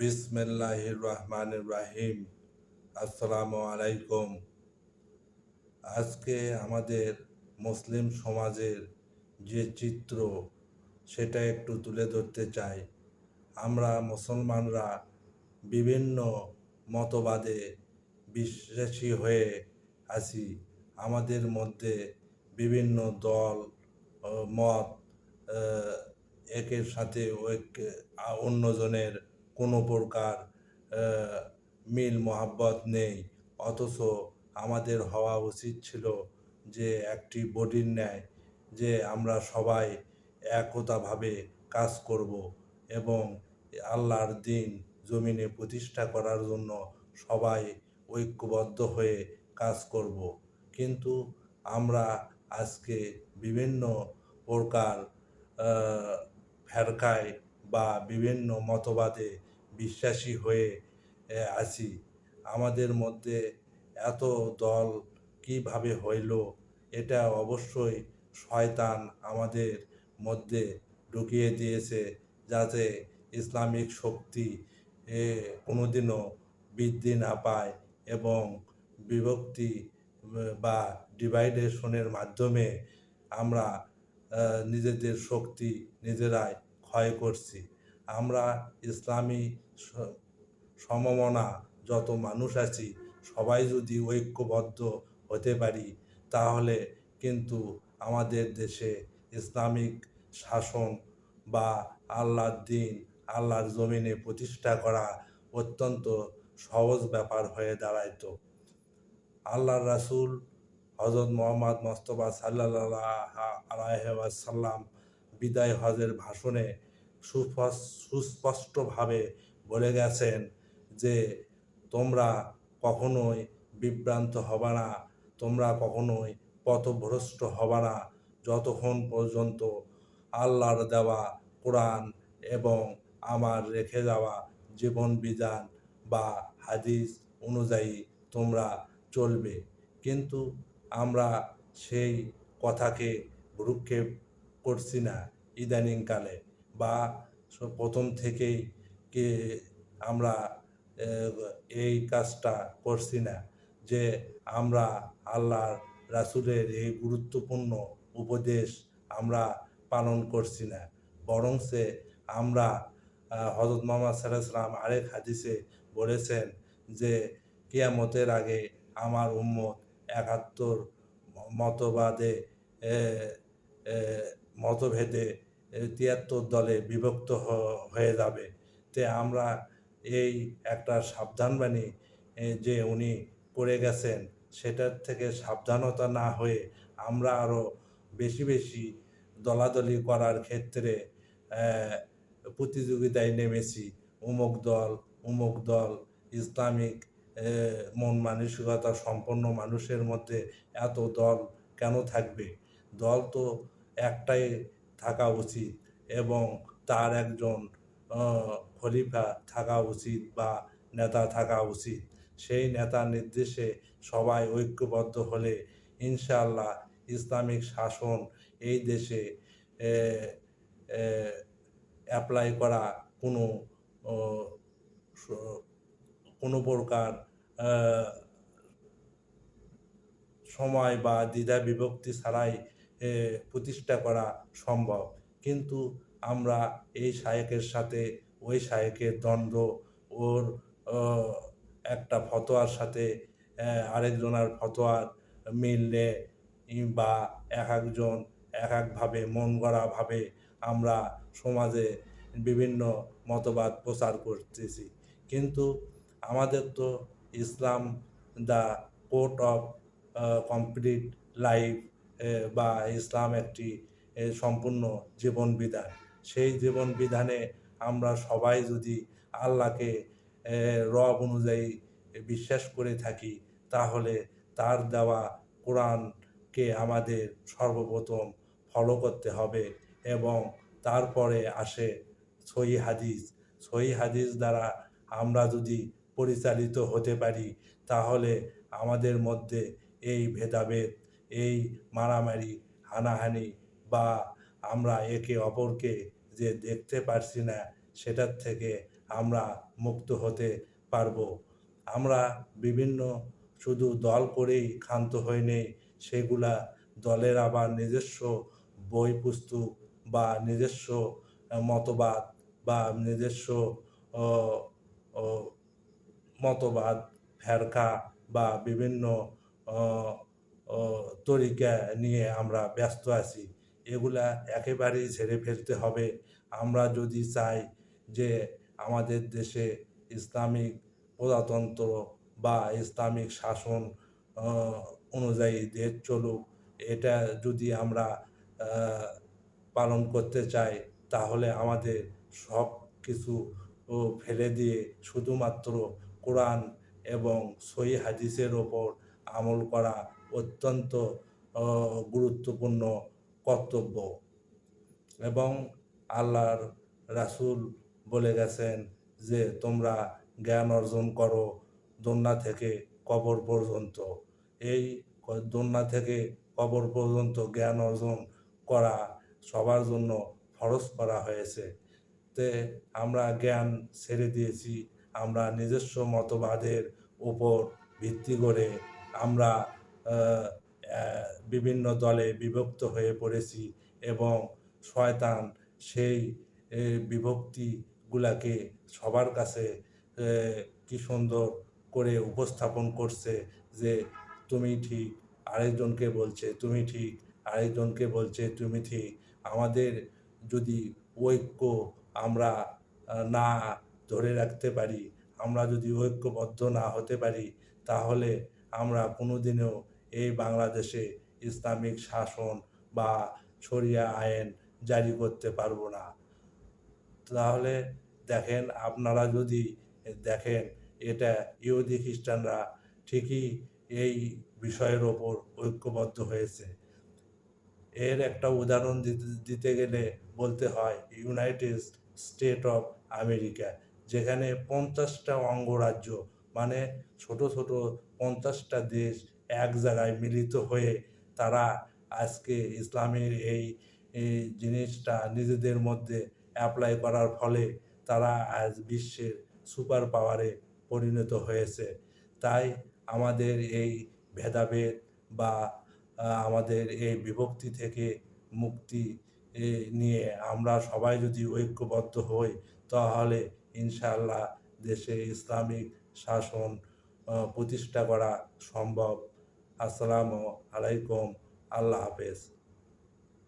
বিসমিল্লাহির রহমানির রাহিম। আসসালামু আলাইকুম। আজকে আমাদের মুসলিম সমাজের যে চিত্র সেটা একটু তুলে ধরতে চাই। আমরা মুসলমানরা বিভিন্ন মতবাদে বিশ্বাসী হয়ে আছি। আমাদের মধ্যে বিভিন্ন দল মত আহ, একের সাথে অন্যজনের কোনো প্রকার আহ, মিল মহাব্বত নেই। অথচ আমাদের হওয়া উচিত ছিল যে একটি বডির ন্যায়, যে আমরা সবাই একতাভাবে কাজ করব এবং আল্লাহর দিন জমিনে প্রতিষ্ঠা করার জন্য সবাই ঐক্যবদ্ধ হয়ে কাজ করব। কিন্তু আমরা আজকে বিভিন্ন প্রকার ফেরকায় বা বিভিন্ন মতবাদে বিশ্বাসী হয়ে আছি। আমাদের মধ্যে এত দল কিভাবে হইল, এটা অবশ্যই শয়তান আমাদের মধ্যে ঢুকিয়ে দিয়েছে, যাতে ইসলামিক শক্তি কোনোদিনও বৃদ্ধি না পায় এবং বিভক্তি বা ডিভাইডেশনের মাধ্যমে আমরা নিজেদের শক্তি নিজেরাই ক্ষয় করছি। আমরা ইসলামী সমমনা যত মানুষ আছি সবাই যদি ঐক্যবদ্ধ হতে পারি, তাহলে কিন্তু আমাদের দেশে ইসলামিক শাসন বা আল্লাহর দিন আল্লাহর জমিনে প্রতিষ্ঠা করা অত্যন্ত সহজ ব্যাপার হয়ে দাঁড়াইতো। আল্লাহর রাসূল হজরত মোহাম্মদ মোস্তফা সাল্লাল্লাহু আলাইহি ওয়াসাল্লাম বিদায় হজের ভাষণে সুস্পষ্টভাবে বলে গেছেন যে তোমরা কখনোই বিভ্রান্ত হবে না, তোমরা কখনোই পথভ্রষ্ট হবে না, যতক্ষণ পর্যন্ত আল্লাহর দেওয়া কোরআন এবং আমার রেখে যাওয়া জীবন বিধান বা হাদিস অনুযায়ী তোমরা চলবে। কিন্তু আমরা সেই কথাকে ভ্রূক্ষেপ করছি না ইদানিংকালে, বা প্রথম থেকেই কে আমরা এই কাজটা করছি না যে আমরা আল্লাহর রাসূলের এই গুরুত্বপূর্ণ উপদেশ আমরা পালন করছি না। বরঞ্চে আমরা হজরত মুহাম্মদ সাল্লাল্লাহু আলাইহি ওয়াসাল্লাম আরেক হাদিসে বলেছেন যে কিয়ামতের আগে আমার উম্মত ৭১ মতবাদে এ, এ, মতভেদে ৭৩ দলে বিভক্ত হয়ে যাবে। তে আমরা এই একটা সাবধানবাণী যে উনি করে গেছেন, সেটার থেকে সাবধানতা না হয়ে আমরা আরও বেশি বেশি দলাদলি করার ক্ষেত্রে প্রতিযোগিতায় নেমেছি। অমুক দল ইসলামিক মন মানসিকতা সম্পন্ন মানুষের মধ্যে এত দল কেন থাকবে? দল তো একটাই থাকা উচিত এবং তার একজন খলিফা থাকা উচিত বা নেতা থাকা উচিত। সেই নেতার নির্দেশে সবাই ঐক্যবদ্ধ হলে ইনশাআল্লাহ ইসলামিক শাসন এই দেশে অ্যাপ্লাই করা কোনো কোনো প্রকার সময় বা দ্বিধা বিভক্তি ছাড়াই প্রতিষ্ঠা করা সম্ভব। কিন্তু আমরা এই শায়েকের সাথে ওই শায়েকের দ্বন্দ্ব, ওর একটা ফতোয়ার সাথে আরেকজনের ফতোয়ার মিললে বা এক একজন এক একভাবে মন গড়াভাবে আমরা সমাজে বিভিন্ন মতবাদ প্রচার করতেছি। কিন্তু আমাদের তো Islam the code of complete life, বা ইসলাম একটি সম্পূর্ণ জীবন বিধান। সেই জীবন বিধানে আমরা সবাই যদি আল্লাহকে রব অনুযায়ী বিশ্বাস করে থাকি, তাহলে তার দেওয়া কোরআনকে আমাদের সর্বপ্রথম ফলো করতে হবে এবং তারপরে আসে সহিহ হাদিস। সহিহ হাদিস দ্বারা আমরা যদি পরিচালিত হতে পারি, তাহলে আমাদের মধ্যে এই ভেদাভেদ, এই মারামারি হানাহানি বা আমরা একে অপরকে যে দেখতে পারছি না, সেটার থেকে আমরা মুক্ত হতে পারবো। আমরা বিভিন্ন শুধু দল করেই ক্ষান্ত হইনি, সেগুলা দলের আবার নিজস্ব বই পুস্তক বা নিজস্ব মতবাদ বা নিজস্ব ও ও মতবাদ, ফেরকা বা বিভিন্ন অ অ তরিকা নিয়ে আমরা ব্যস্ত আছি। এগুলা একেবারেই ঝেড়ে ফেলতে হবে। আমরা যদি চাই যে আমাদের দেশে ইসলামিক প্রজাতন্ত্র বা ইসলামিক শাসন অ অনুযায়ী দেশ চলুক, এটা যদি আমরা আ পালন করতে চাই, তাহলে আমাদের সব কিছু ফেলে দিয়ে শুধুমাত্র কোরআন এবং সহিহ হাদিসের ওপর আমল করা অত্যন্ত গুরুত্বপূর্ণ কর্তব্য। এবং আল্লাহর রাসূল বলে গেছেন যে, তোমরা জ্ঞান অর্জন করো দোন্না থেকে কবর পর্যন্ত। এই দোন্না থেকে কবর পর্যন্ত জ্ঞান অর্জন করা সবার জন্য ফরজ করা হয়েছে। তে আমরা জ্ঞান ছেড়ে দিয়েছি। আমরা নিজস্ব মতবাদের উপর ভিত্তি করে আমরা আ অ্যা বিভিন্ন দলে বিভক্ত হয়ে পড়েছি এবং শয়তান সেই বিভক্তিগুলাকে সবার কাছে কি সুন্দর করে উপস্থাপন করছে যে, তুমি ঠিক, আরেকজনকে বলছে তুমি ঠিক, আরেকজনকে বলছে তুমি ঠিক। আমাদের যদি ঐক্য আমরা না ধরে রাখতে পারি, আমরা যদি ঐক্যবদ্ধ না হতে পারি, তাহলে আমরা কোনোদিনও এই বাংলাদেশে ইসলামিক শাসন বা শরিয়া আইন জারি করতে পারবো না। তাহলে দেখেন, আপনারা যদি দেখেন, এটা ইহুদি খ্রিস্টানরা ঠিকই এই বিষয়ের ওপর ঐক্যবদ্ধ হয়েছে। এর একটা উদাহরণ দিতে গেলে বলতে হয় ইউনাইটেড স্টেট অফ আমেরিকা, যেখানে 50টা অঙ্গরাজ্য, মানে ছোট ছোট 50টা দেশ এক জায়গায় মিলিত হয়ে তারা আজকে ইসলামের এই জিনিসটা নিজেদের মধ্যে অ্যাপ্লাই করার ফলে তারা আজ বিশ্বের সুপার পাওয়ারে পরিণত হয়েছে। তাই আমাদের এই ভেদাভেদ বা আমাদের এই বিভক্তি থেকে মুক্তি নিয়ে আমরা সবাই যদি ঐক্যবদ্ধ হই, তাহলে ইনশাআল্লাহ দেশে ইসলামিক শাসন প্রতিষ্ঠা করা সম্ভব। আসসালামু আলাইকুম। আল্লাহ হাফেজ।